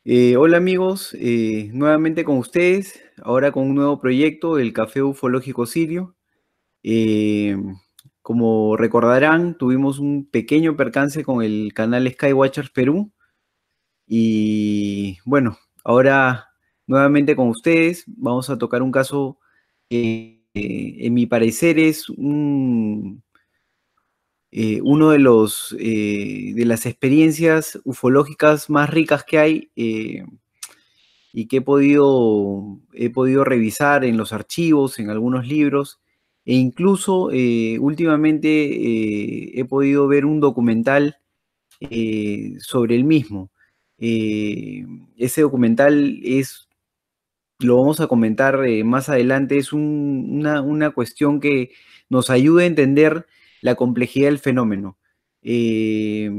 Hola amigos, nuevamente con ustedes, ahora con un nuevo proyecto, el Café Ufológico Sirio. Eh, Como recordarán, tuvimos un pequeño percance con el canal Skywatchers Perú y bueno, ahora nuevamente con ustedes vamos a tocar un caso que en mi parecer es uno de de las experiencias ufológicas más ricas que hay. Y que he podido revisar en los archivos, en algunos libros, e incluso últimamente he podido ver un documental sobre el mismo. Eh, Ese documental lo vamos a comentar más adelante, es una cuestión que nos ayuda a entender la complejidad del fenómeno. Eh,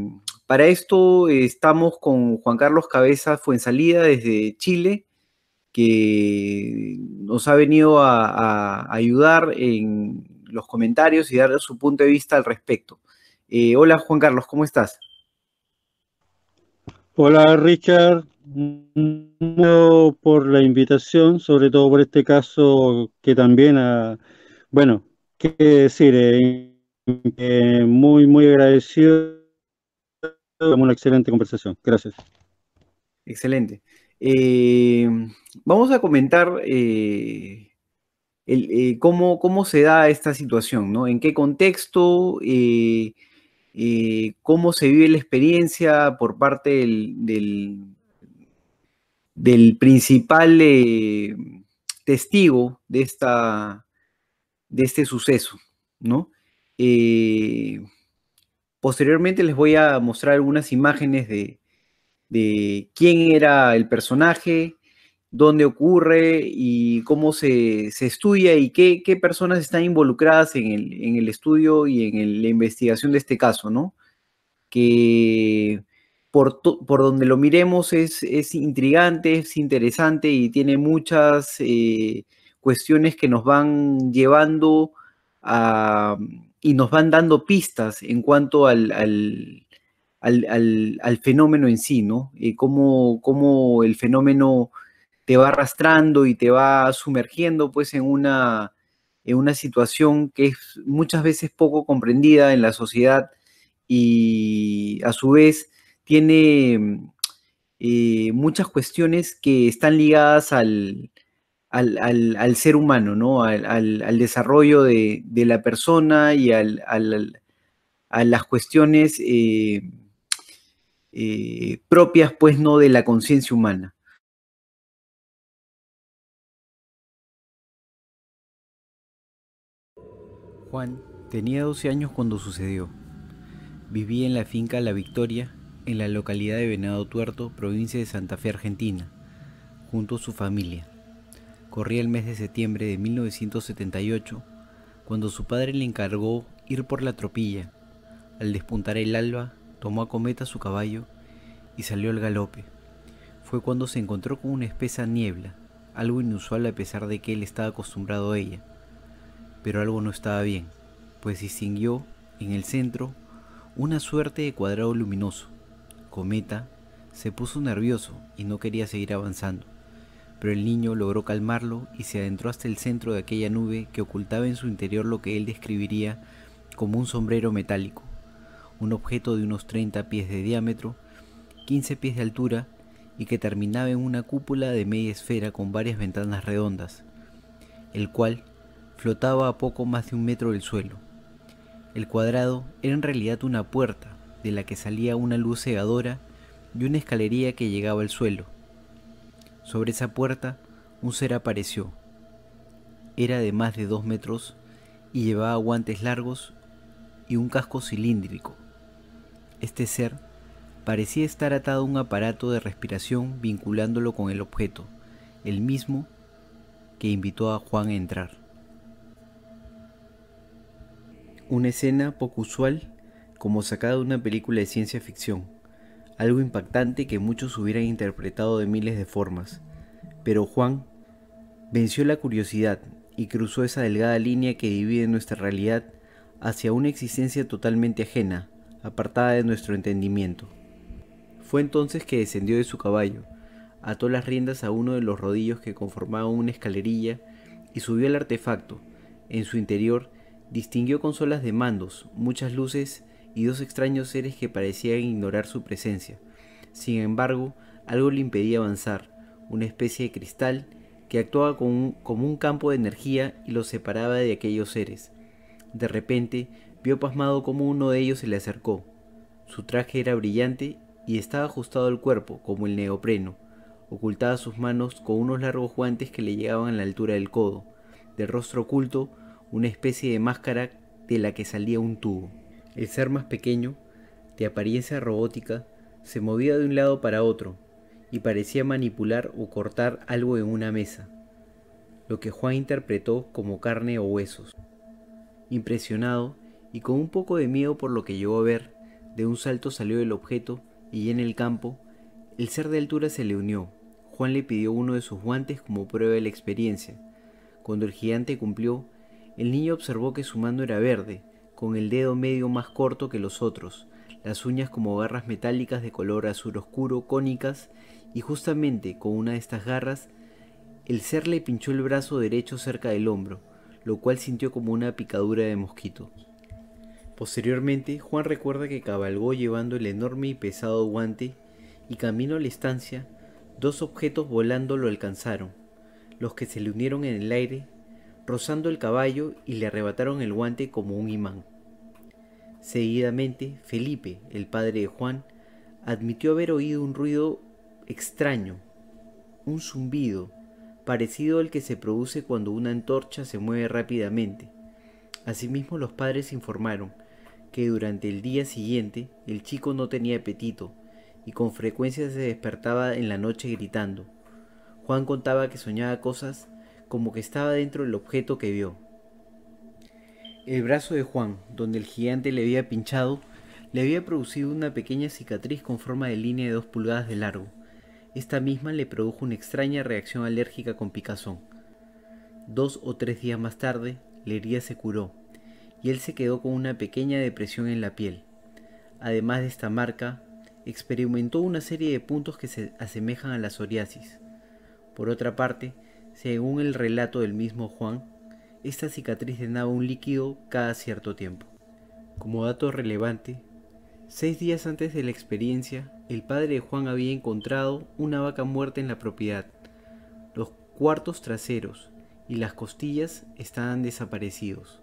para esto estamos con Juan Carlos Cabeza Fuensalida desde Chile, que nos ha venido a ayudar en los comentarios y dar su punto de vista al respecto. Hola Juan Carlos, ¿cómo estás? Hola Richard, por la invitación, sobre todo por este caso que también, bueno, qué decir, muy agradecido, una excelente conversación, gracias. Excelente. Eh, Vamos a comentar cómo se da esta situación, ¿no? ¿En qué contexto? ¿Cómo se vive la experiencia por parte del principal testigo de este suceso, ¿no? Eh, Posteriormente les voy a mostrar algunas imágenes de quién era el personaje, dónde ocurre y cómo se estudia y qué personas están involucradas en en el estudio y en la investigación de este caso, ¿no? Que por donde lo miremos es intrigante, es interesante y tiene muchas cuestiones que nos van llevando a, y nos van dando pistas en cuanto al fenómeno en sí, ¿no? Cómo el fenómeno te va arrastrando y te va sumergiendo pues en una situación que es muchas veces poco comprendida en la sociedad y a su vez tiene muchas cuestiones que están ligadas al ser humano, ¿no? Al desarrollo de la persona y a las cuestiones propias, pues, ¿no? De la conciencia humana. Juan tenía 12 años cuando sucedió. Vivía en la finca La Victoria, en la localidad de Venado Tuerto, provincia de Santa Fe, Argentina, junto a su familia. Corría el mes de septiembre de 1978, cuando su padre le encargó ir por la tropilla. Al despuntar el alba, tomó a Cometa su caballo y salió al galope. Fue cuando se encontró con una espesa niebla, algo inusual a pesar de que él estaba acostumbrado a ella. Pero algo no estaba bien, pues distinguió, en el centro, una suerte de cuadrado luminoso. Cometa se puso nervioso y no quería seguir avanzando, pero el niño logró calmarlo y se adentró hasta el centro de aquella nube que ocultaba en su interior lo que él describiría como un sombrero metálico, un objeto de unos 30 pies de diámetro, 15 pies de altura y que terminaba en una cúpula de media esfera con varias ventanas redondas, el cual flotaba a poco más de 1 metro del suelo. El cuadrado era en realidad una puerta, de la que salía una luz cegadora y una escalería que llegaba al suelo. Sobre esa puerta, un ser apareció. Era de más de 2 metros y llevaba guantes largos y un casco cilíndrico. Este ser parecía estar atado a un aparato de respiración vinculándolo con el objeto, el mismo que invitó a Juan a entrar. Una escena poco usual, como sacada de una película de ciencia ficción, algo impactante que muchos hubieran interpretado de miles de formas, pero Juan venció la curiosidad y cruzó esa delgada línea que divide nuestra realidad hacia una existencia totalmente ajena, apartada de nuestro entendimiento. Fue entonces que descendió de su caballo, ató las riendas a uno de los rodillos que conformaban una escalerilla y subió al artefacto. En su interior distinguió consolas de mandos, muchas luces y dos extraños seres que parecían ignorar su presencia. Sin embargo, algo le impedía avanzar, una especie de cristal que actuaba como un campo de energía y los separaba de aquellos seres. De repente, vio pasmado cómo uno de ellos se le acercó. Su traje era brillante y estaba ajustado al cuerpo, como el neopreno. Ocultaba sus manos con unos largos guantes que le llegaban a la altura del codo. Del rostro oculto, una especie de máscara de la que salía un tubo. El ser más pequeño, de apariencia robótica, se movía de un lado para otro y parecía manipular o cortar algo en una mesa, lo que Juan interpretó como carne o huesos. Impresionado y con un poco de miedo por lo que llegó a ver, de un salto salió del objeto y en el campo, el ser de altura se le unió. Juan le pidió uno de sus guantes como prueba de la experiencia. Cuando el gigante cumplió, el niño observó que su mano era verde, con el dedo medio más corto que los otros, las uñas como garras metálicas de color azul oscuro, cónicas, y justamente con una de estas garras, el ser le pinchó el brazo derecho cerca del hombro, lo cual sintió como una picadura de mosquito. Posteriormente, Juan recuerda que cabalgó llevando el enorme y pesado guante y camino a la estancia, dos objetos volando lo alcanzaron, los que se le unieron en el aire, rozando el caballo y le arrebataron el guante como un imán. Seguidamente, Felipe, el padre de Juan, admitió haber oído un ruido extraño, un zumbido, parecido al que se produce cuando una antorcha se mueve rápidamente. Asimismo, los padres informaron que durante el día siguiente el chico no tenía apetito y con frecuencia se despertaba en la noche gritando. Juan contaba que soñaba cosas como que estaba dentro del objeto que vio. El brazo de Juan, donde el gigante le había pinchado, le había producido una pequeña cicatriz con forma de línea de 2 pulgadas de largo. Esta misma le produjo una extraña reacción alérgica con picazón. 2 o 3 días más tarde, la herida se curó y él se quedó con una pequeña depresión en la piel. Además de esta marca, experimentó una serie de puntos que se asemejan a la psoriasis. Por otra parte, según el relato del mismo Juan, esta cicatriz drenaba un líquido cada cierto tiempo. Como dato relevante, 6 días antes de la experiencia, el padre de Juan había encontrado una vaca muerta en la propiedad. Los cuartos traseros y las costillas estaban desaparecidos,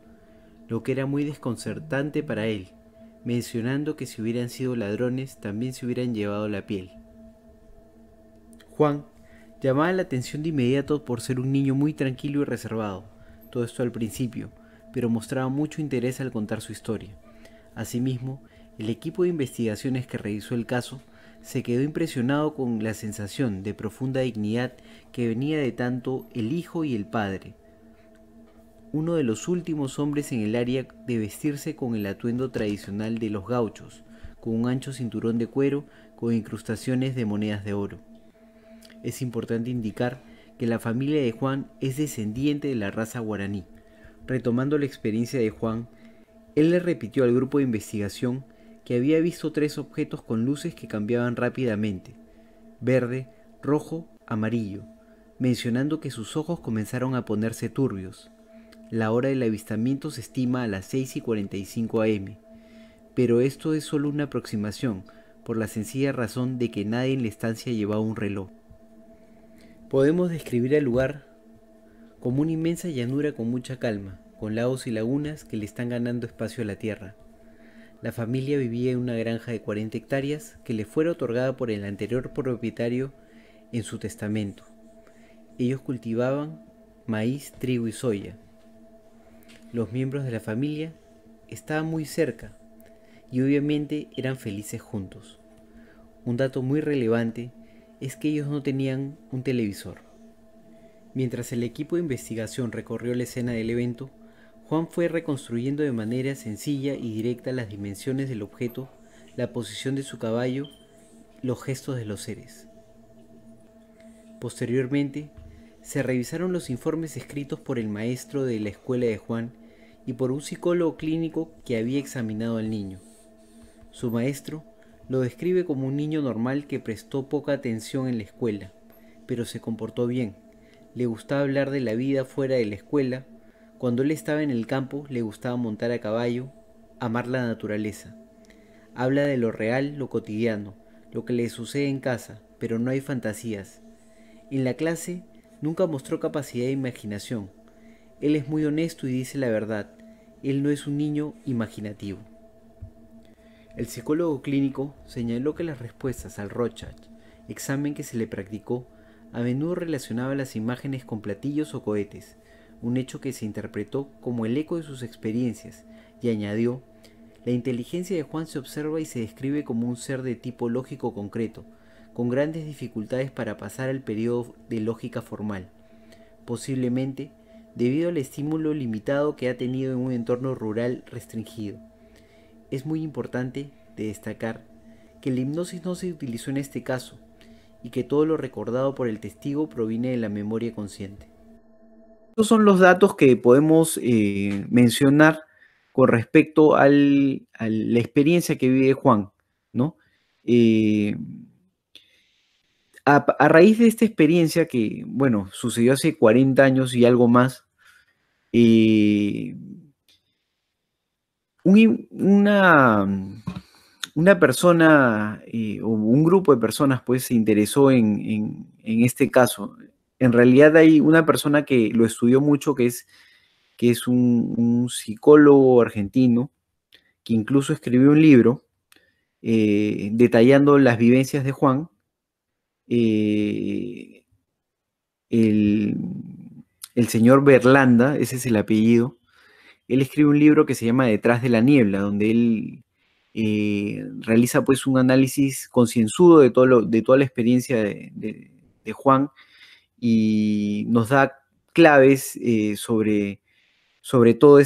lo que era muy desconcertante para él, mencionando que si hubieran sido ladrones también se hubieran llevado la piel. Juan llamaba la atención de inmediato por ser un niño muy tranquilo y reservado, todo esto al principio, pero mostraba mucho interés al contar su historia. Asimismo, el equipo de investigaciones que revisó el caso se quedó impresionado con la sensación de profunda dignidad que venía de tanto el hijo y el padre, uno de los últimos hombres en el área de vestirse con el atuendo tradicional de los gauchos, con un ancho cinturón de cuero con incrustaciones de monedas de oro. Es importante indicar que la familia de Juan es descendiente de la raza guaraní. Retomando la experiencia de Juan, él le repitió al grupo de investigación que había visto 3 objetos con luces que cambiaban rápidamente, verde, rojo, amarillo, mencionando que sus ojos comenzaron a ponerse turbios. La hora del avistamiento se estima a las 6:45 am, pero esto es solo una aproximación, por la sencilla razón de que nadie en la estancia llevaba un reloj. Podemos describir el lugar como una inmensa llanura con mucha calma, con lagos y lagunas que le están ganando espacio a la tierra. La familia vivía en una granja de 40 hectáreas que le fuera otorgada por el anterior propietario en su testamento. Ellos cultivaban maíz, trigo y soya. Los miembros de la familia estaban muy cerca y obviamente eran felices juntos. Un dato muy relevante es que ellos no tenían un televisor. Mientras el equipo de investigación recorrió la escena del evento, Juan fue reconstruyendo de manera sencilla y directa las dimensiones del objeto, la posición de su caballo, los gestos de los seres. Posteriormente, se revisaron los informes escritos por el maestro de la escuela de Juan y por un psicólogo clínico que había examinado al niño. Su maestro lo describe como un niño normal que prestó poca atención en la escuela, pero se comportó bien. Le gustaba hablar de la vida fuera de la escuela. Cuando él estaba en el campo, le gustaba montar a caballo, amar la naturaleza. Habla de lo real, lo cotidiano, lo que le sucede en casa, pero no hay fantasías. En la clase nunca mostró capacidad de imaginación. Él es muy honesto y dice la verdad. Él no es un niño imaginativo. El psicólogo clínico señaló que las respuestas al Rorschach, examen que se le practicó, a menudo relacionaba las imágenes con platillos o cohetes, un hecho que se interpretó como el eco de sus experiencias, y añadió: la inteligencia de Juan se observa y se describe como un ser de tipo lógico concreto, con grandes dificultades para pasar al periodo de lógica formal, posiblemente debido al estímulo limitado que ha tenido en un entorno rural restringido. Es muy importante de destacar que la hipnosis no se utilizó en este caso y que todo lo recordado por el testigo proviene de la memoria consciente. Estos son los datos que podemos mencionar con respecto a la experiencia que vive Juan, ¿no? Eh, a raíz de esta experiencia que, bueno, sucedió hace 40 años y algo más, eh, una, una persona o un grupo de personas pues se interesó en este caso. En realidad hay una persona que lo estudió mucho que es un psicólogo argentino que incluso escribió un libro detallando las vivencias de Juan. Eh, el, el señor Berlanda, ese es el apellido. Él escribe un libro que se llama Detrás de la niebla, donde él realiza pues un análisis concienzudo de, de toda la experiencia de Juan y nos da claves sobre todo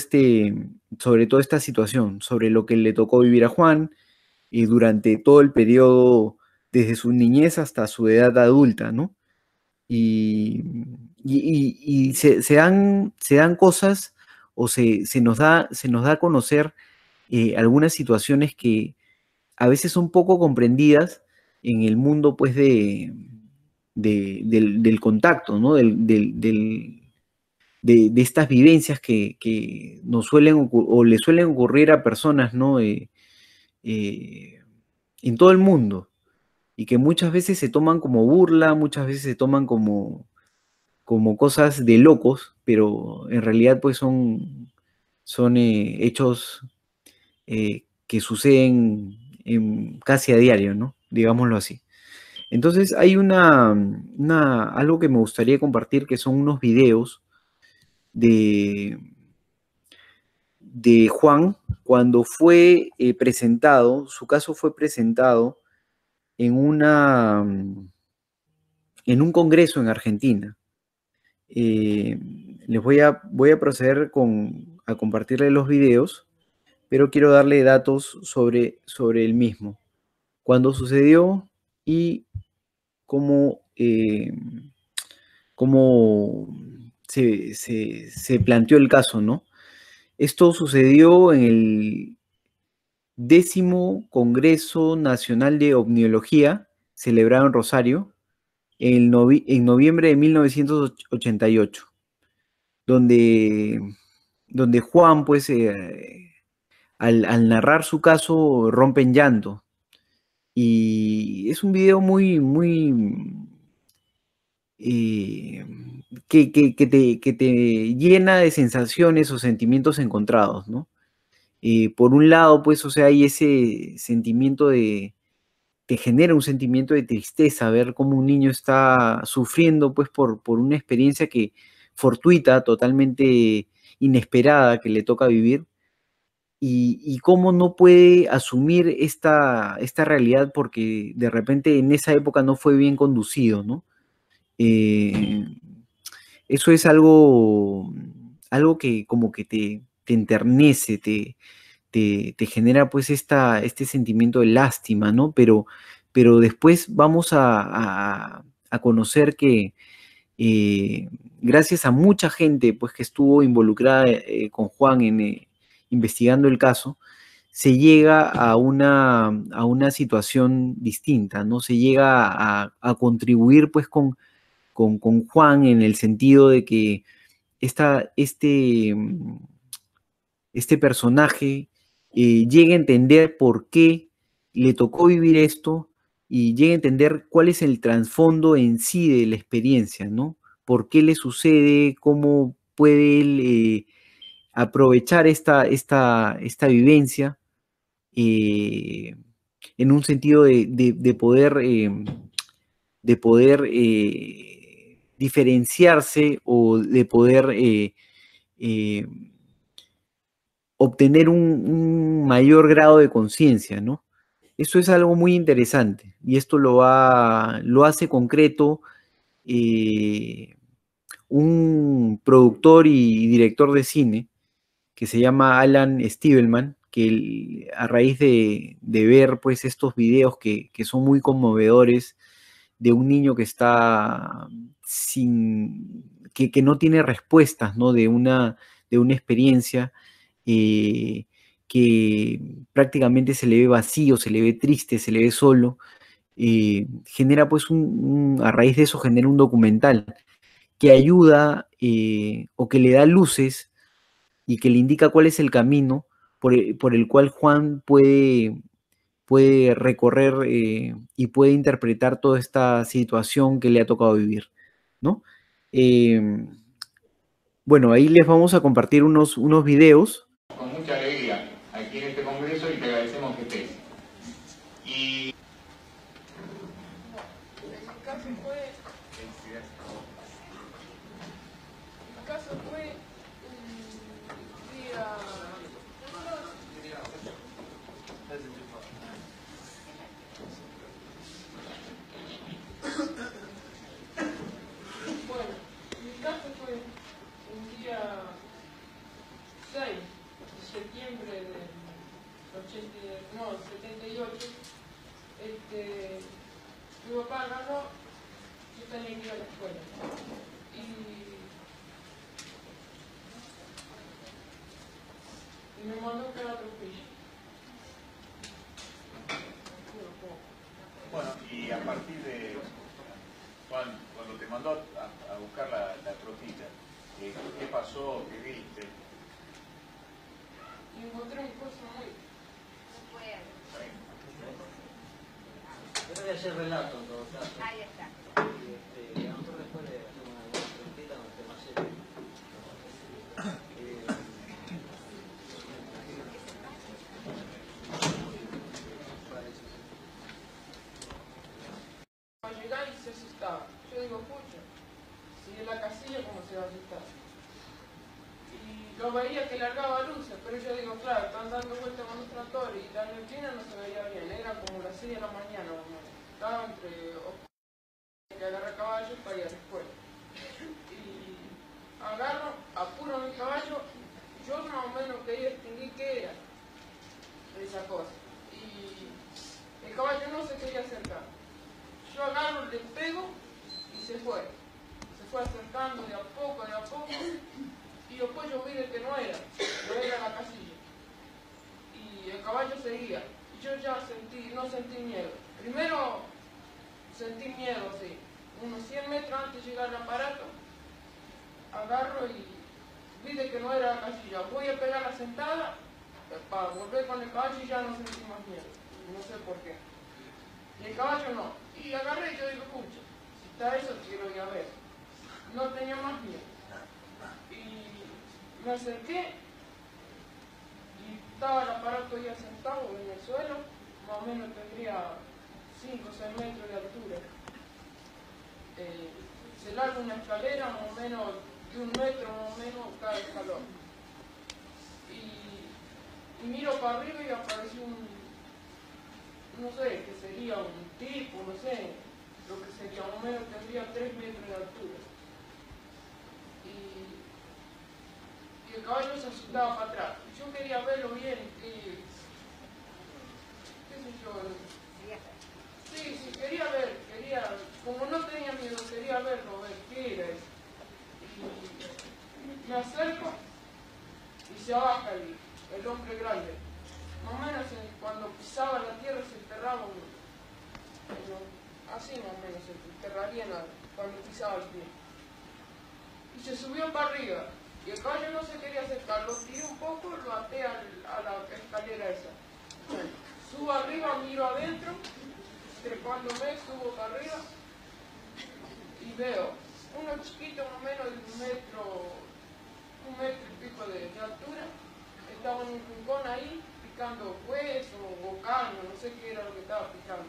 sobre toda esta situación, sobre lo que le tocó vivir a Juan durante todo el periodo desde su niñez hasta su edad adulta, ¿no? Y, se dan cosas o se nos da a conocer algunas situaciones que a veces son poco comprendidas en el mundo pues del contacto, ¿no? De estas vivencias que nos suelen o le suelen ocurrir a personas, ¿no? Eh, en todo el mundo y que muchas veces se toman como burla, muchas veces se toman como cosas de locos, pero en realidad pues son hechos que suceden casi a diario, ¿no? Digámoslo así. Entonces hay algo que me gustaría compartir que son unos videos de, de Juan cuando fue presentado, su caso fue presentado en en un congreso en Argentina. Les voy a proceder a compartirle los videos, pero quiero darle datos sobre el mismo. Cuándo sucedió y cómo, cómo se planteó el caso, ¿no? Esto sucedió en el 10º Congreso Nacional de Omniología, celebrado en Rosario, en noviembre de 1988, donde, donde Juan, pues, al narrar su caso, rompe en llanto. Y es un video muy, eh, que te llena de sensaciones o sentimientos encontrados, ¿no? Por un lado, pues, o sea, hay ese sentimiento te genera un sentimiento de tristeza ver cómo un niño está sufriendo, pues, por una experiencia que fortuita, totalmente inesperada que le toca vivir, y cómo no puede asumir esta realidad porque de repente en esa época no fue bien conducido, ¿no? Eh, Eso es algo que como que te enternece, te genera pues este sentimiento de lástima, ¿no? Pero después vamos a conocer que gracias a mucha gente pues que estuvo involucrada con Juan investigando el caso, se llega a una situación distinta, ¿no? Se llega a contribuir pues con Juan, en el sentido de que este personaje llegue a entender por qué le tocó vivir esto y llegue a entender cuál es el trasfondo en sí de la experiencia, ¿no? ¿Por qué le sucede? ¿Cómo puede él aprovechar esta vivencia eh, en un sentido de poder diferenciarse o de poder eh, obtener un mayor grado de conciencia, ¿no? Eso es algo muy interesante y esto lo hace concreto eh, un productor y director de cine que se llama Alan Stivelman, que a raíz de ver pues estos videos que son muy conmovedores de un niño que está que no tiene respuestas, ¿no? De una experiencia eh, que prácticamente se le ve vacío, se le ve triste, se le ve solo, genera pues a raíz de eso genera un documental que ayuda o que le da luces y que le indica cuál es el camino por el cual Juan puede recorrer y puede interpretar toda esta situación que le ha tocado vivir, ¿no? Eh, bueno, ahí les vamos a compartir unos videos. Con mucha alegría aquí en este congreso y te agradecemos que estés. Y el caso fue un día. Bueno, mi caso fue un día 6 de septiembre del 78. Mi papá agarró, yo tenía que ir a la escuela. Y me mandó que era otro pillo. bueno, y a partir de cuando te mandó a buscar la tropilla, ¿qué pasó? ¿Qué viste? Y encontré un coso muy. Yo voy a hacer relato en todo caso. Ahí está. Y nosotros después le hacemos una preguntita con el tema serio. Va a llegar y se asustaba. Yo digo, pucha, si en la casilla, ¿cómo se va a asustar? Y lo veía que largaba luces, pero yo digo, claro, están dando vueltas con los tractores y la neblina no se veía bien, era como las 6 de la mañana, estaba entre que agarra caballo para ir a la escuela. Y agarro, apuro mi caballo, yo más o menos quería distinguir qué era esa cosa. Y el caballo no se quería acercar. Yo agarro, le pego y se fue. Se fue acercando de a poco, y después yo vi que no era la casilla. Y el caballo seguía. Y yo ya no sentí miedo. Primero sentí miedo, sí. Unos 100 metros antes de llegar al aparato, agarro y vi que no era la casilla. Voy a pegar la sentada para volver con el caballo y ya no sentí más miedo. No sé por qué. Y el caballo no. Y agarré y yo digo, pucha, si está eso quiero ir a ver. No tenía más miedo. Y me acerqué y estaba el aparato ya sentado en el suelo, más o menos tendría 5 o 6 metros de altura. Se larga una escalera más o menos de 1 metro más o menos cada escalón. Y miro para arriba y apareció no sé, que sería un tipo, no sé, lo que sería, más o menos tendría 3 metros de altura. Y el caballo se asustaba para atrás. Yo quería verlo bien, qué sé yo. Sí, quería ver, como no tenía miedo, quería verlo, ver qué era eso. Y me acerco y se baja el hombre grande. Más o menos cuando pisaba la tierra se enterraba así así más o menos, se enterraría cuando pisaba el pie. Y se subió para arriba. Y el caballo no se quería acercar, lo tiré un poco, lo até a la escalera esa. Subo arriba, miro adentro, trepándome, subo para arriba y veo uno chiquito, más o menos de un metro y pico de altura. Estaba en un rincón ahí, picando hueso o caño, no sé qué era lo que estaba picando.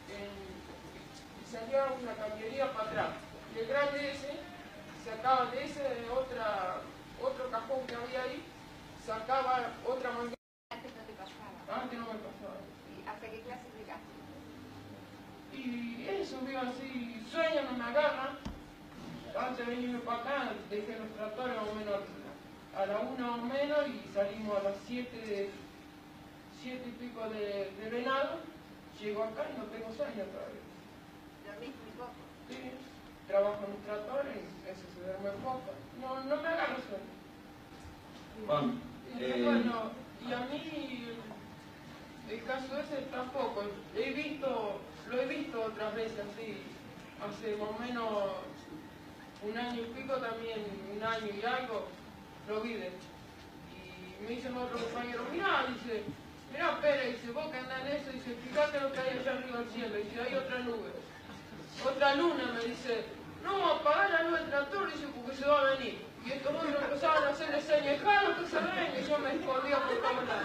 Y salía una cañería para atrás. Y el grande ese sacaba de ese otro cajón que había ahí, sacaba otra manguera. Antes no te pasaba. Antes no me pasaba. ¿Y hasta qué clase llegaste? Y él subió así, sueño, no me agarra. Antes de venirme para acá, dejé los tractores más o menos a la 1 más o menos y salimos a las 7 y pico de venado. Llego acá y no tengo sueño todavía. ¿Dormís muy poco? Sí, trabajo en un tractor y eso se duerme poco. No me agarra sueño. Juan, Bueno, y a mí el caso ese tampoco. Lo he visto otras veces así, hace más o menos un año y pico también, un año y algo, lo vi de hecho. Y me dicen otro compañero, mirá, Pérez, dice, vos que andás en eso, dice, fíjate lo que hay allá arriba del cielo, dice, hay otra nube, otra luna, me dice, no, apagá la luz del tractor, dice, porque se va a venir. Y estos otros empezaban a hacerle señas, claro que se ven, y yo me escondía por todos lados.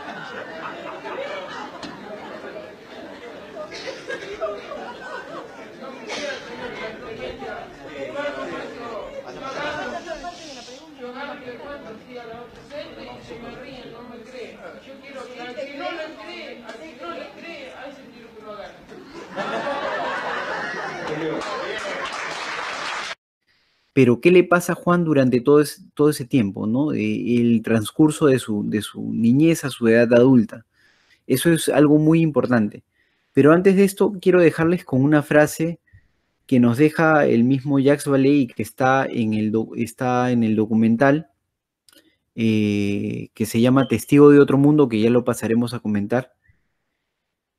No quisiera tener la experiencia. Yo agarro y le cuento así a la otra gente y se me ríen, no me creen. Yo quiero que al que no le cree, a ese quiero que lo agarre. Pero ¿qué le pasa a Juan durante todo ese tiempo, ¿no? El transcurso de su niñez a su edad adulta. Eso es algo muy importante. Pero antes de esto, quiero dejarles con una frase que nos deja el mismo Jacques Vallée y que está en el documental que se llama Testigo de otro mundo, que ya lo pasaremos a comentar.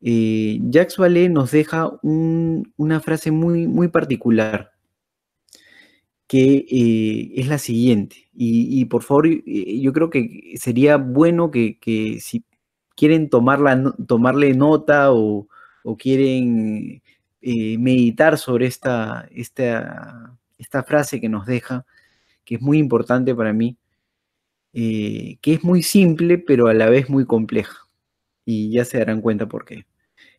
Jacques Vallée nos deja una frase muy, muy particular, que es la siguiente. Y por favor, yo creo que sería bueno que si quieren tomarle nota o quieren meditar sobre esta frase que nos deja, que es muy importante para mí, que es muy simple, pero a la vez muy compleja. Y ya se darán cuenta por qué.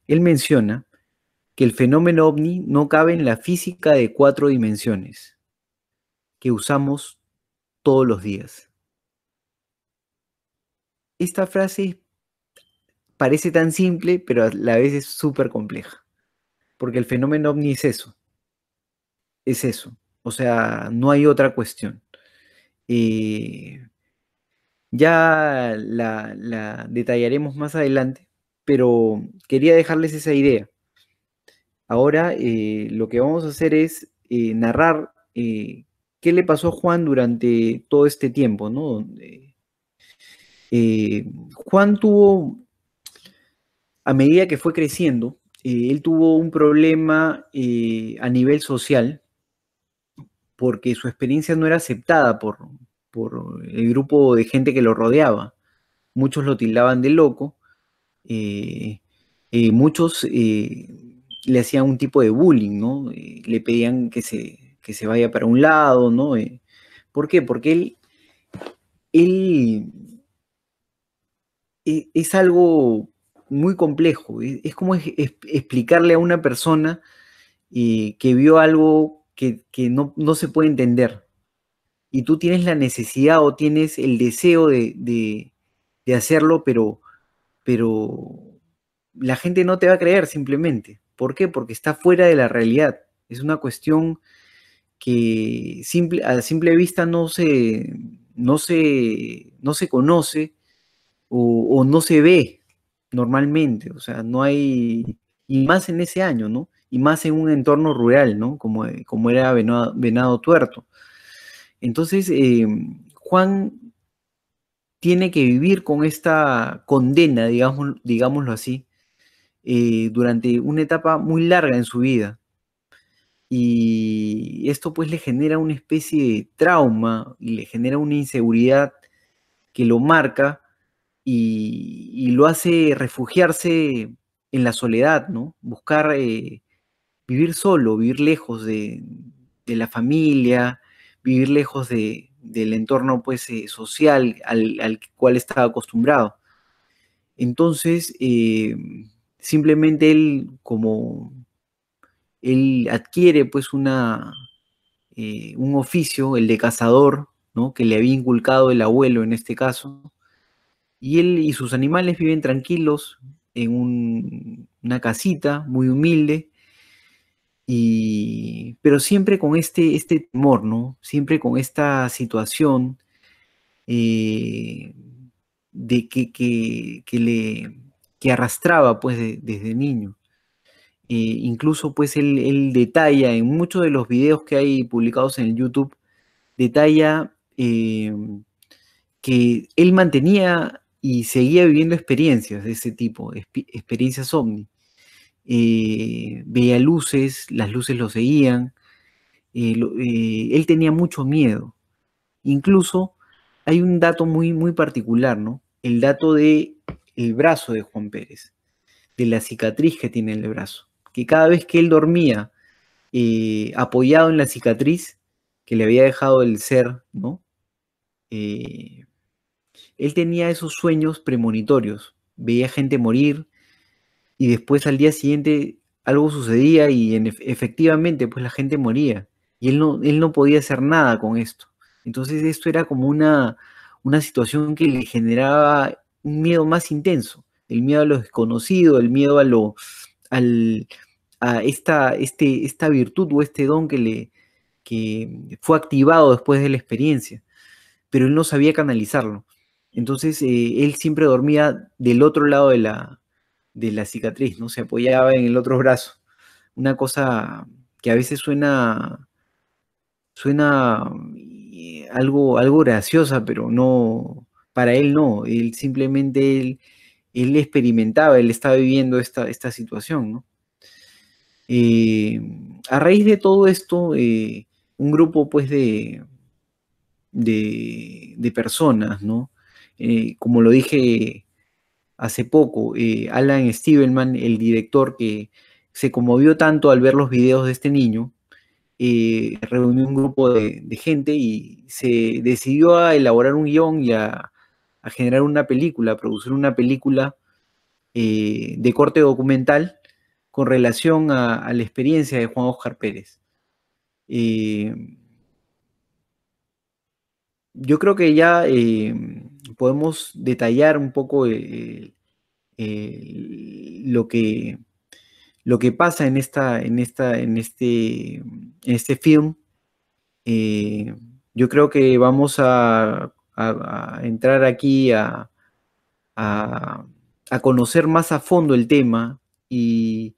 Él menciona que el fenómeno ovni no cabe en la física de 4 dimensiones que usamos todos los días. Esta frase parece tan simple, pero a la vez es súper compleja, porque el fenómeno ovni es eso. Es eso. O sea, no hay otra cuestión. Ya la detallaremos más adelante, pero quería dejarles esa idea. Ahora lo que vamos a hacer es narrar qué le pasó a Juan durante todo este tiempo, ¿no? Juan tuvo, a medida que fue creciendo, él tuvo un problema a nivel social porque su experiencia no era aceptada por el grupo de gente que lo rodeaba. Muchos lo tildaban de loco, muchos le hacían un tipo de bullying, ¿no? Le pedían que se vaya para un lado, ¿no? ¿Por qué? Porque él es algo muy complejo. Es como explicarle a una persona que vio algo que no se puede entender. Y tú tienes la necesidad o tienes el deseo de hacerlo, pero la gente no te va a creer simplemente. ¿Por qué? Porque está fuera de la realidad. Es una cuestión que a simple vista no se conoce o no se ve normalmente. O sea, no hay, y más en ese año, ¿no? Y más en un entorno rural, ¿no? Como era Venado Tuerto. Entonces, Juan tiene que vivir con esta condena, digámoslo así, durante una etapa muy larga en su vida. Y esto pues le genera una especie de trauma y le genera una inseguridad que lo marca y lo hace refugiarse en la soledad, ¿no? Buscar vivir solo, vivir lejos de la familia, vivir lejos del entorno pues, social al cual estaba acostumbrado. Entonces, simplemente él adquiere pues un oficio, el de cazador, ¿no? Que le había inculcado el abuelo en este caso, y él y sus animales viven tranquilos en una casita muy humilde, pero siempre con este temor, ¿no? Siempre con esta situación de que arrastraba pues desde niño. Incluso pues él detalla en muchos de los videos que hay publicados en el YouTube, detalla que él mantenía y seguía viviendo experiencias de ese tipo, experiencias ovni. Veía luces, las luces lo seguían, él tenía mucho miedo. Incluso hay un dato muy, muy particular, ¿no? El dato del brazo de Juan Pérez, de la cicatriz que tiene en el brazo, que cada vez que él dormía apoyado en la cicatriz que le había dejado el ser, ¿no? Él tenía esos sueños premonitorios, veía gente morir y después al día siguiente algo sucedía y efectivamente pues la gente moría y él no podía hacer nada con esto. Entonces esto era como una situación que le generaba un miedo más intenso, el miedo a lo desconocido, el miedo a esta virtud o este don que fue activado después de la experiencia, pero él no sabía canalizarlo. Entonces él siempre dormía del otro lado de la cicatriz, ¿no? Se apoyaba en el otro brazo. Una cosa que a veces suena algo graciosa, pero no, para él no. Él simplemente él experimentaba, él estaba viviendo esta situación, ¿no? A raíz de todo esto, un grupo pues de personas, ¿no? Como lo dije hace poco, Alan Stivelman, el director que se conmovió tanto al ver los videos de este niño, reunió un grupo de gente y se decidió a elaborar un guión y a generar una película, a producir una película de corte documental con relación a la experiencia de Juan Óscar Pérez. Yo creo que ya podemos detallar un poco lo que pasa en este film. Yo creo que vamos a entrar aquí a conocer más a fondo el tema y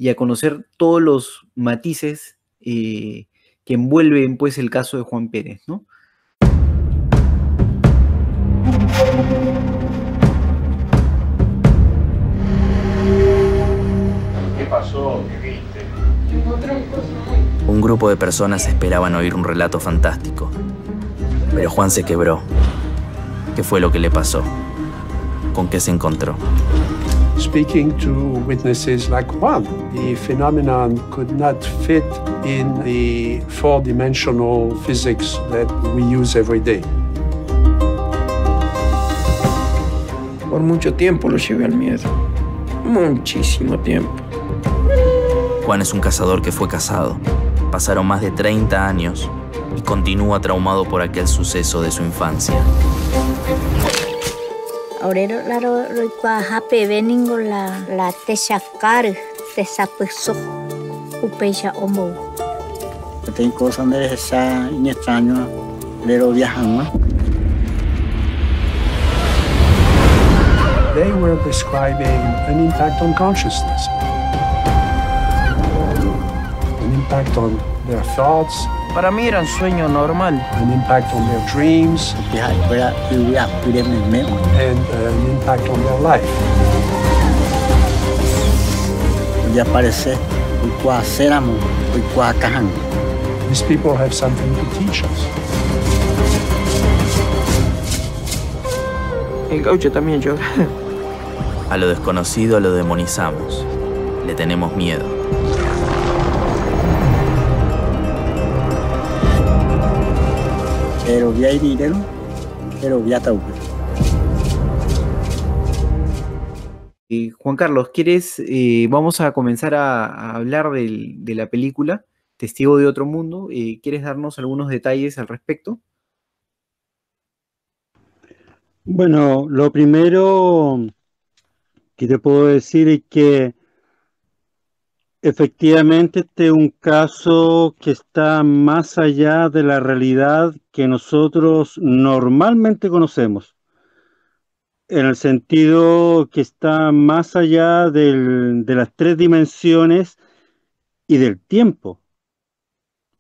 a conocer todos los matices que envuelven pues el caso de Juan Pérez, ¿no? ¿Qué pasó? ¿Qué viste? Un grupo de personas esperaban oír un relato fantástico, pero Juan se quebró. ¿Qué fue lo que le pasó? ¿Con qué se encontró? Speaking to witnesses like Juan, the phenomenon could not fit in the four-dimensional physics that we use every day. Por mucho tiempo lo llevé al miedo. Muchísimo tiempo. Juan es un cazador que fue cazado. Pasaron más de 30 años y continúa traumado por aquel suceso de su infancia. Aurero laro roikua hape veningo la tesakar tesapeso upeya omo. Tem coisa onde essa inestranho lero viajando. They were describing an impact on consciousness, an impact on their thoughts. Para mí era un sueño normal. An impact on their dreams. And an impact on their life. ya aparece, hoy cuá ceramo, hoy cuá cajan. These people have something to teach us. El gaucho también llora. A lo desconocido lo demonizamos. Le tenemos miedo. Pero ya hay dinero, pero ya está. Juan Carlos, ¿quieres? Vamos a comenzar a hablar de la película Testigo de otro mundo. ¿Quieres darnos algunos detalles al respecto? Bueno, lo primero que te puedo decir es que efectivamente este es un caso que está más allá de la realidad que nosotros normalmente conocemos, en el sentido que está más allá de las tres dimensiones y del tiempo.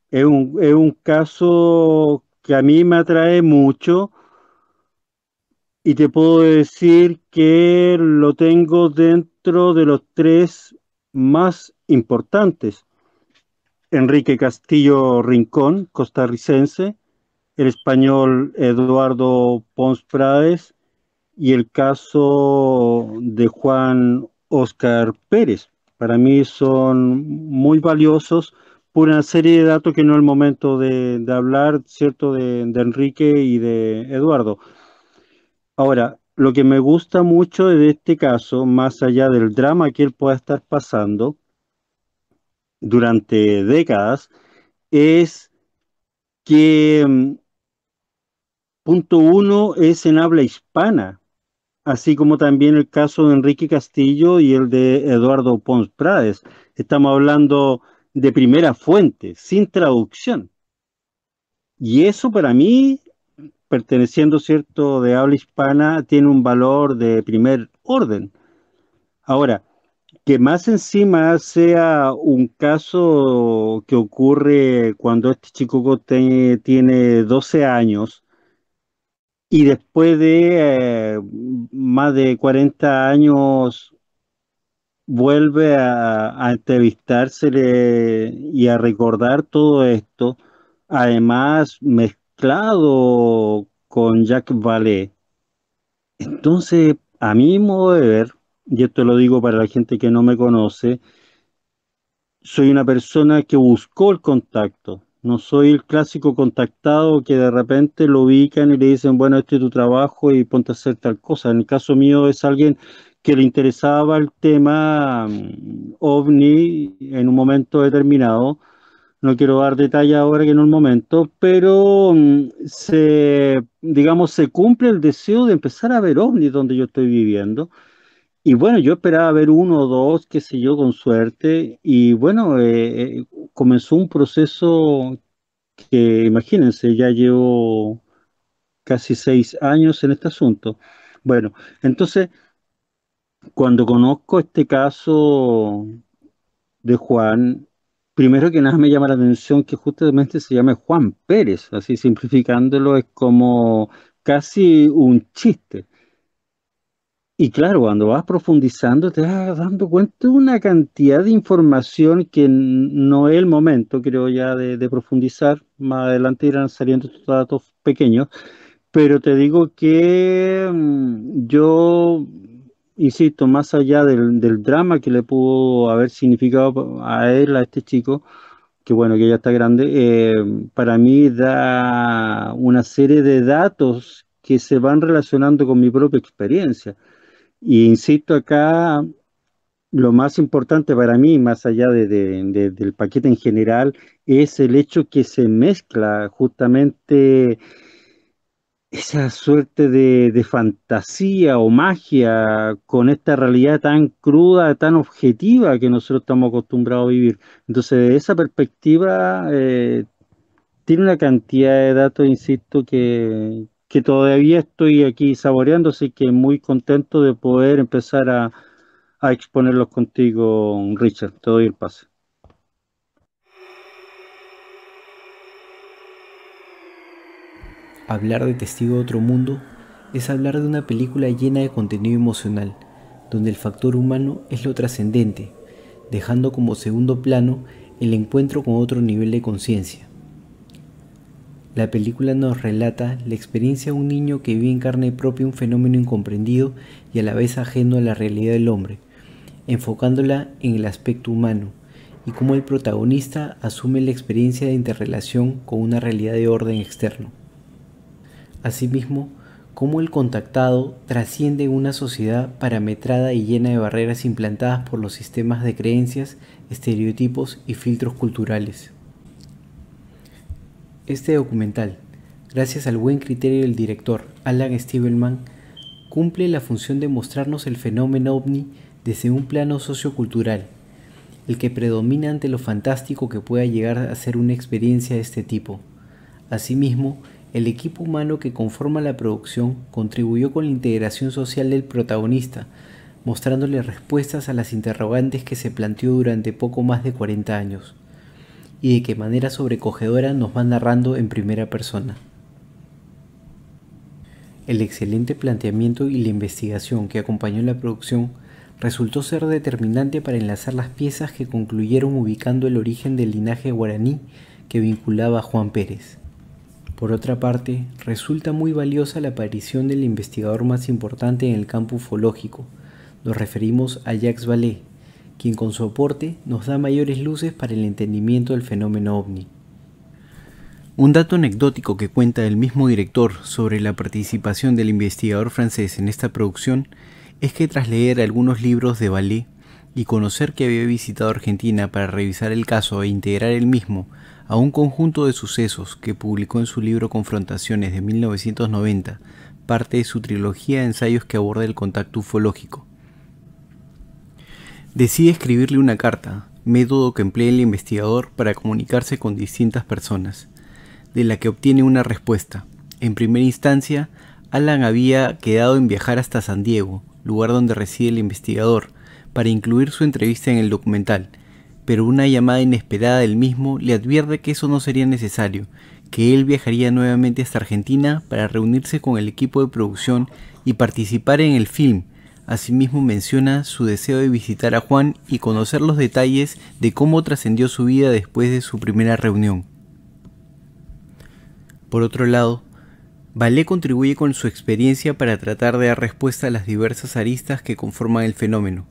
Es un caso que a mí me atrae mucho y te puedo decir que lo tengo dentro de los tres más importantes. Enrique Castillo Rincón, costarricense, el español Eduardo Pons Prades y el caso de Juan Óscar Pérez. Para mí son muy valiosos por una serie de datos que no es el momento de hablar, ¿cierto?, de Enrique y de Eduardo. Ahora, lo que me gusta mucho de este caso, más allá del drama que él pueda estar pasando durante décadas, es que punto uno es en habla hispana, así como también el caso de Enrique Castillo y el de Eduardo Pons Prades. Estamos hablando de primera fuente, sin traducción. Y eso para mí, perteneciendo, ¿cierto?, de habla hispana, tiene un valor de primer orden. Ahora, que más encima sea un caso que ocurre cuando este chico tiene 12 años y después de más de 40 años vuelve a entrevistársele y a recordar todo esto, además mezclado con Jacques Vallée. Entonces, a mi modo de ver, y esto lo digo para la gente que no me conoce, soy una persona que buscó el contacto. No soy el clásico contactado que de repente lo ubican y le dicen, bueno, este es tu trabajo y ponte a hacer tal cosa. En el caso mío es alguien que le interesaba el tema OVNI en un momento determinado. No quiero dar detalle ahora que en un momento, pero digamos, se cumple el deseo de empezar a ver OVNI donde yo estoy viviendo. Y bueno, yo esperaba ver uno o dos, qué sé yo, con suerte. Y bueno, comenzó un proceso que, imagínense, ya llevo casi 6 años en este asunto. Bueno, entonces, cuando conozco este caso de Juan, primero que nada me llama la atención que justamente se llame Juan Pérez, así simplificándolo, es como casi un chiste. Y claro, cuando vas profundizando te vas dando cuenta de una cantidad de información que no es el momento, creo ya, de profundizar. Más adelante irán saliendo estos datos pequeños, pero te digo que yo, insisto, más allá del drama que le pudo haber significado a él, a este chico, que bueno, que ya está grande, para mí da una serie de datos que se van relacionando con mi propia experiencia. Y insisto acá, lo más importante para mí, más allá del paquete en general, es el hecho que se mezcla justamente esa suerte de fantasía o magia con esta realidad tan cruda, tan objetiva que nosotros estamos acostumbrados a vivir. Entonces, de esa perspectiva, tiene una cantidad de datos, insisto, que todavía estoy aquí saboreando, así que muy contento de poder empezar a exponerlos contigo, Richard. Te doy el pase. Hablar de Testigo de otro mundo es hablar de una película llena de contenido emocional, donde el factor humano es lo trascendente, dejando como segundo plano el encuentro con otro nivel de conciencia. La película nos relata la experiencia de un niño que vive en carne propia un fenómeno incomprendido y a la vez ajeno a la realidad del hombre, enfocándola en el aspecto humano, y cómo el protagonista asume la experiencia de interrelación con una realidad de orden externo. Asimismo, cómo el contactado trasciende una sociedad parametrada y llena de barreras implantadas por los sistemas de creencias, estereotipos y filtros culturales. Este documental, gracias al buen criterio del director Alan Stivelman, cumple la función de mostrarnos el fenómeno ovni desde un plano sociocultural, el que predomina ante lo fantástico que pueda llegar a ser una experiencia de este tipo. Asimismo, el equipo humano que conforma la producción contribuyó con la integración social del protagonista, mostrándole respuestas a las interrogantes que se planteó durante poco más de 40 años, y de qué manera sobrecogedora nos va narrando en primera persona. El excelente planteamiento y la investigación que acompañó la producción resultó ser determinante para enlazar las piezas que concluyeron ubicando el origen del linaje guaraní que vinculaba a Juan Pérez. Por otra parte, resulta muy valiosa la aparición del investigador más importante en el campo ufológico. Nos referimos a Jacques Vallée, quien con su aporte nos da mayores luces para el entendimiento del fenómeno ovni. Un dato anecdótico que cuenta el mismo director sobre la participación del investigador francés en esta producción es que tras leer algunos libros de Vallée y conocer que había visitado Argentina para revisar el caso e integrar el mismo a un conjunto de sucesos que publicó en su libro Confrontaciones de 1990, parte de su trilogía de ensayos que aborda el contacto ufológico, decide escribirle una carta, método que emplea el investigador para comunicarse con distintas personas, de la que obtiene una respuesta. En primera instancia, Alan había quedado en viajar hasta San Diego, lugar donde reside el investigador, para incluir su entrevista en el documental, pero una llamada inesperada del mismo le advierte que eso no sería necesario, que él viajaría nuevamente hasta Argentina para reunirse con el equipo de producción y participar en el film. Asimismo menciona su deseo de visitar a Juan y conocer los detalles de cómo trascendió su vida después de su primera reunión. Por otro lado, Vallée contribuye con su experiencia para tratar de dar respuesta a las diversas aristas que conforman el fenómeno,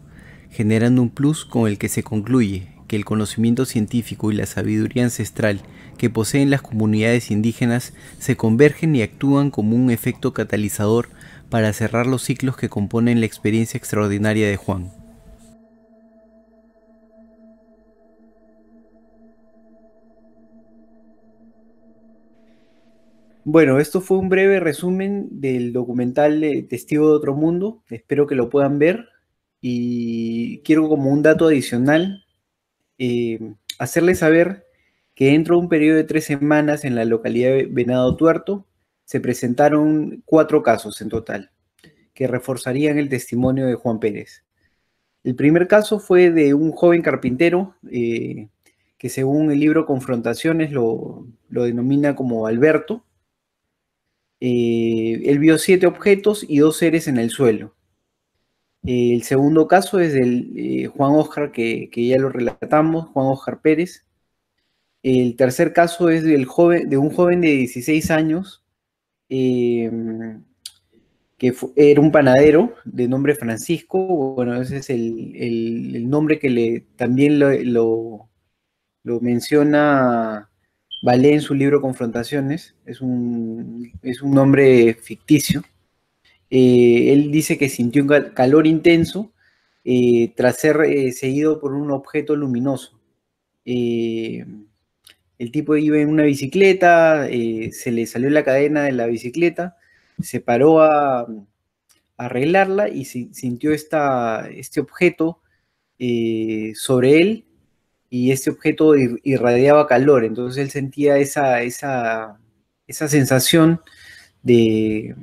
generando un plus con el que se concluye que el conocimiento científico y la sabiduría ancestral que poseen las comunidades indígenas se convergen y actúan como un efecto catalizador para cerrar los ciclos que componen la experiencia extraordinaria de Juan. Bueno, esto fue un breve resumen del documental Testigo de Otro Mundo. Espero que lo puedan ver y quiero, como un dato adicional, hacerles saber que dentro de un periodo de 3 semanas en la localidad de Venado Tuerto se presentaron 4 casos en total que reforzarían el testimonio de Juan Pérez. El primer caso fue de un joven carpintero que, según el libro Confrontaciones, lo denomina como Alberto. Él vio 7 objetos y 2 seres en el suelo. El segundo caso es del Juan Oscar, que ya lo relatamos, Juan Oscar Pérez. El tercer caso es de un joven de 16 años, que era un panadero de nombre Francisco. Bueno, ese es el nombre que también lo menciona Vallée en su libro Confrontaciones. Es un nombre ficticio. Él dice que sintió un calor intenso tras ser seguido por un objeto luminoso. El tipo iba en una bicicleta, se le salió la cadena de la bicicleta, se paró a arreglarla y sintió este objeto sobre él, y este objeto irradiaba calor. Entonces él sentía esa sensación de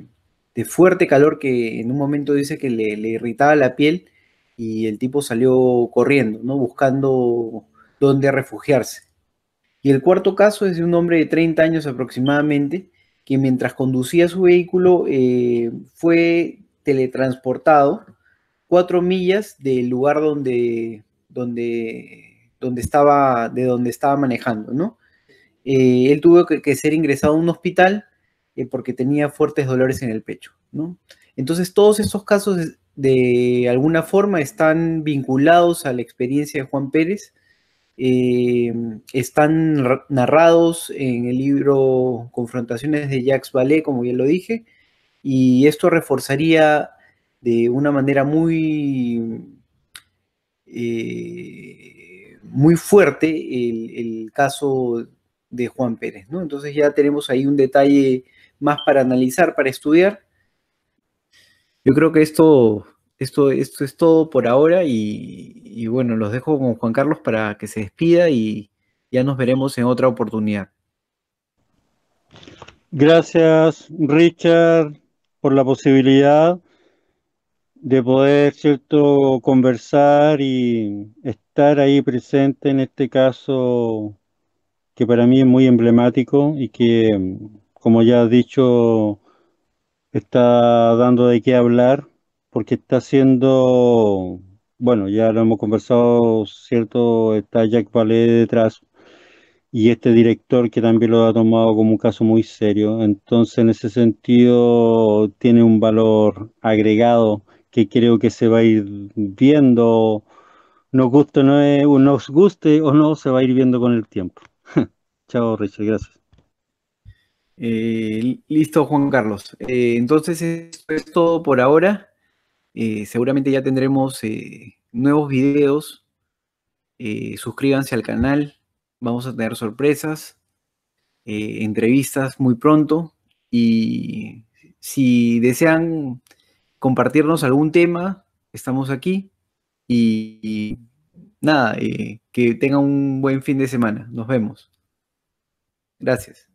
fuerte calor que en un momento dice que le irritaba la piel, y el tipo salió corriendo, ¿no?, buscando dónde refugiarse. Y el cuarto caso es de un hombre de 30 años aproximadamente, que mientras conducía su vehículo fue teletransportado 4 millas del lugar donde donde estaba manejando, ¿no? Él tuvo que ser ingresado a un hospital porque tenía fuertes dolores en el pecho, ¿no? Entonces, todos estos casos de alguna forma están vinculados a la experiencia de Juan Pérez, están narrados en el libro Confrontaciones de Jacques Vallée, como ya lo dije, y esto reforzaría de una manera muy fuerte el caso de Juan Pérez, ¿no? Entonces ya tenemos ahí un detalle más para analizar, para estudiar. Yo creo que esto es todo por ahora y bueno, los dejo con Juan Carlos para que se despida y ya nos veremos en otra oportunidad. Gracias, Richard, por la posibilidad de poder, ¿cierto?, conversar y estar ahí presente en este caso que para mí es muy emblemático y que, como ya has dicho, está dando de qué hablar porque está siendo, bueno, ya lo hemos conversado, ¿cierto? Está Jacques Vallée detrás y este director que también lo ha tomado como un caso muy serio. Entonces, en ese sentido, tiene un valor agregado que creo que se va a ir viendo, nos guste o no, se va a ir viendo con el tiempo. Chao, Richard, gracias. Listo, Juan Carlos. Entonces, esto es todo por ahora. Seguramente ya tendremos nuevos videos. Suscríbanse al canal. Vamos a tener sorpresas, entrevistas muy pronto. Y si desean compartirnos algún tema, estamos aquí. Y nada, que tengan un buen fin de semana. Nos vemos. Gracias.